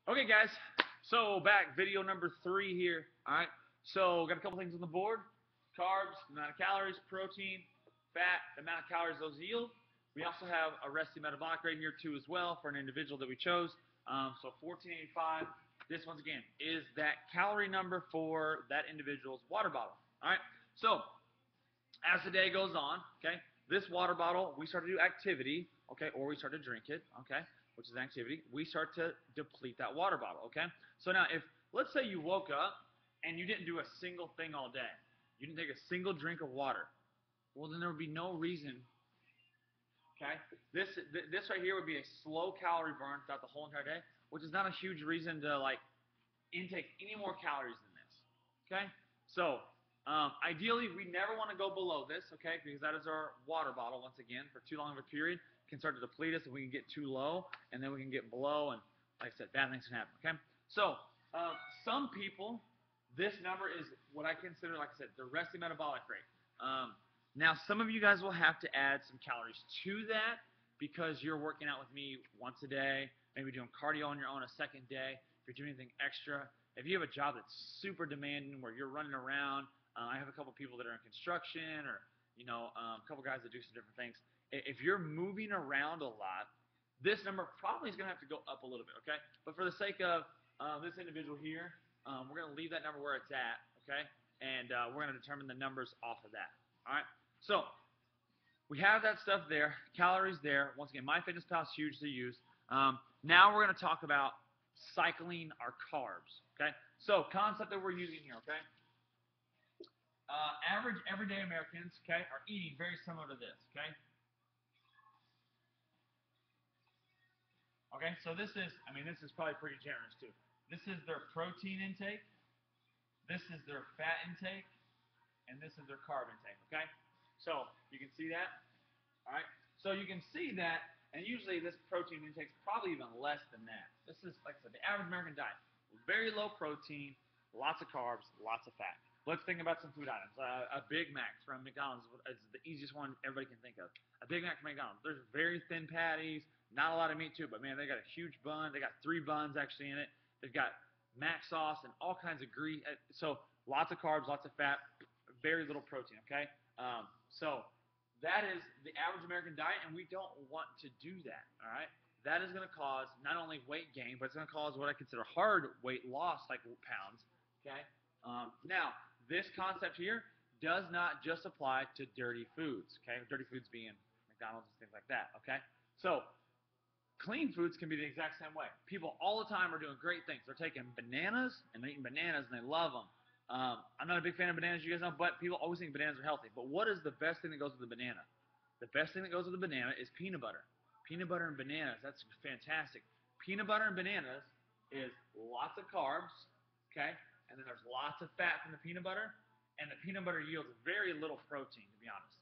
Okay, guys, so back, video number 3 here. Alright, so got a couple things on the board. Carbs, the amount of calories, protein, fat, the amount of calories those yield. We also have a resting metabolic rate here too as well for an individual that we chose. So 1485, this once again is that calorie number for that individual's water bottle. Alright, so as the day goes on, okay, this water bottle, we start to do activity, okay, or we start to drink it, okay, which is an activity, we start to deplete that water bottle, okay? So now if, let's say you woke up and you didn't do a single thing all day, you didn't take a single drink of water, well then there would be no reason, okay? This right here would be a slow calorie burn throughout the whole entire day, which is not a huge reason to like intake any more calories than this, okay? So ideally, we never want to go below this, okay, because that is our water bottle, once again, for too long of a period, can start to deplete us if we can get too low, and then we can get below, and like I said, bad things can happen, okay? So some people, this number is what I consider, like I said, the resting metabolic rate. Now, some of you guys will have to add some calories to that because you're working out with me once a day, maybe doing cardio on your own a second day, if you're doing anything extra. If you have a job that's super demanding where you're running around, I have a couple people that are in construction or, a couple guys that do some different things. If you're moving around a lot, this number probably is going to have to go up a little bit, okay? But for the sake of this individual here, we're going to leave that number where it's at, okay? And we're going to determine the numbers off of that, all right? So we have that stuff there, calories there. Once again, MyFitnessPal is huge to use. Now we're going to talk about cycling our carbs, okay? So concept that we're using here, okay? Average everyday Americans, okay, are eating very similar to this, okay? Okay, so this is probably pretty generous too. This is their protein intake, this is their fat intake, and this is their carb intake, okay? So you can see that, all right? So you can see that, and usually this protein intake is probably even less than that. This is, like I said, the average American diet. Very low protein, lots of carbs, lots of fat. Let's think about some food items. A Big Mac from McDonald's is the easiest one everybody can think of. A Big Mac from McDonald's. There's very thin patties, not a lot of meat to it, but man, they got a huge bun. They got 3 buns actually in it. They've got mac sauce and all kinds of grease. So lots of carbs, lots of fat, very little protein, okay? So that is the average American diet, and we don't want to do that, all right? That is going to cause not only weight gain, but it's going to cause what I consider hard weight loss, like pounds, okay? Now, this concept here does not just apply to dirty foods, okay? Dirty foods being McDonald's and things like that, okay? So clean foods can be the exact same way. People all the time are doing great things. They're taking bananas and they're eating bananas and they love them. I'm not a big fan of bananas, you guys know, but people always think bananas are healthy. But what is the best thing that goes with the banana? The best thing that goes with the banana is peanut butter. Peanut butter and bananas, that's fantastic. Peanut butter and bananas is lots of carbs, okay? And then there's lots of fat from the peanut butter, and the peanut butter yields very little protein, to be honest.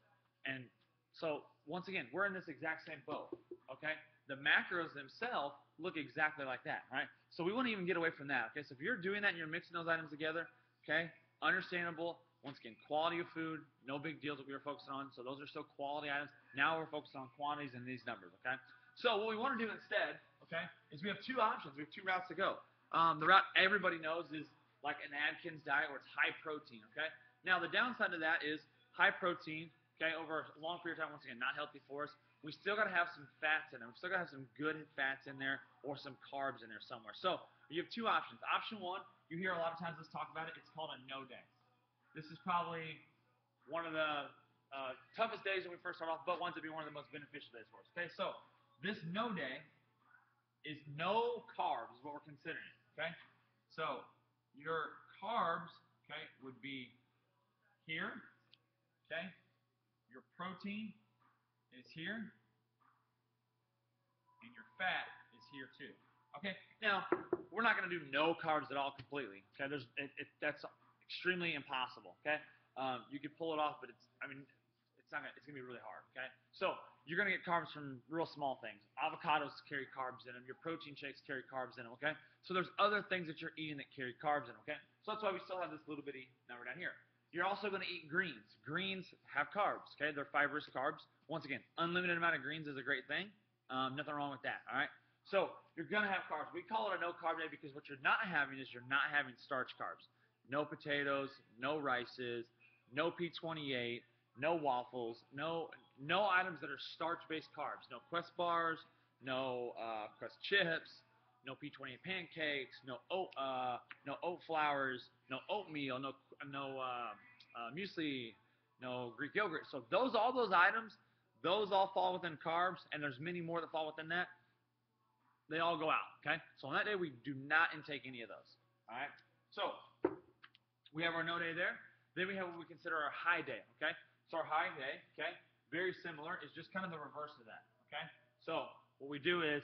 And so, once again, we're in this exact same boat, okay? The macros themselves look exactly like that, right? So we won't even get away from that, okay? So if you're doing that and you're mixing those items together, okay, understandable. Once again, quality of food, no big deals that we were focusing on. So those are still quality items. Now we're focused on quantities and these numbers, okay? So what we want to do instead, okay, is we have 2 options. We have 2 routes to go. The route everybody knows is like an Atkins diet where it's high protein, okay? Now the downside to that is high protein, okay, over a long period of time, once again, not healthy for us. We still got to have some fats in there. We still got to have some good fats in there or some carbs in there somewhere. So you have 2 options. Option 1, you hear a lot of times us talk about it. It's called a no day. This is probably one of the toughest days when we first start off, but ones that be one of the most beneficial days for us. Okay, so this no day is no carbs is what we're considering. Okay, so your carbs, okay, would be here. Okay, your protein is here, and your fat is here too. Okay, now we're not going to do no carbs at all completely. Okay, that's extremely impossible. Okay, you could pull it off, but it's going to be really hard. Okay, so you're going to get carbs from real small things. Avocados carry carbs in them. Your protein shakes carry carbs in them. Okay, so there's other things that you're eating that carry carbs in them. Okay, so that's why we still have this little bitty number down here. You're also going to eat greens. Greens have carbs. Okay, they're fibrous carbs. Once again, unlimited amount of greens is a great thing. Nothing wrong with that. All right. So you're going to have carbs. We call it a no-carb day because what you're not having is you're not having starch carbs. No potatoes, no rices, no P28, no waffles, no items that are starch-based carbs. No Quest bars, no Quest chips, no P28 pancakes, no oat flours, no oatmeal, no muesli, no Greek yogurt. So all those items, those all fall within carbs, and there's many more that fall within that. They all go out, okay? So on that day, we do not intake any of those, all right? So we have our no day there. Then we have what we consider our high day, okay? So our high day, okay, very similar. It's just kind of the reverse of that, okay? So what we do is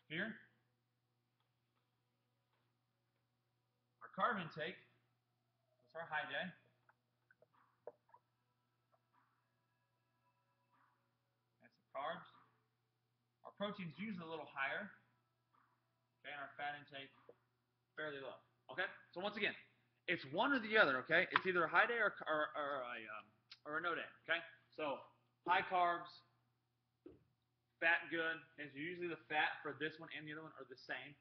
here, our carb intake, that's our high day. That's the carbs. Our protein's usually a little higher, okay, and our fat intake fairly low, okay? So once again, it's one or the other, okay? It's either a high day or a no day, okay? So high carbs, fat good, is usually the fat for this one and the other one are the same.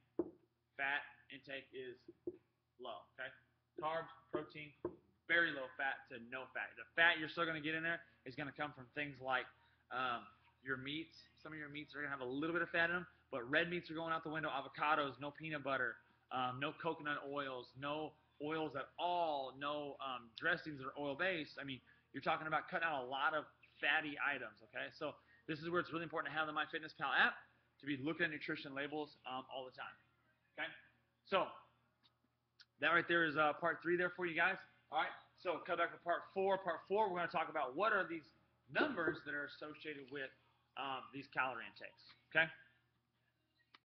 Fat intake is low, okay? Carbs, protein, very low fat to no fat. The fat you're still going to get in there is going to come from things like your meats. Some of your meats are going to have a little bit of fat in them, but red meats are going out the window. Avocados, no peanut butter, no coconut oils, no oils at all, no dressings that are oil-based. I mean, you're talking about cutting out a lot of fatty items, okay? So this is where it's really important to have the MyFitnessPal app to be looking at nutrition labels all the time, okay? So that right there is part 3 there for you guys. All right, so come back to part 4. Part 4, we're going to talk about what are these numbers that are associated with these calorie intakes, okay?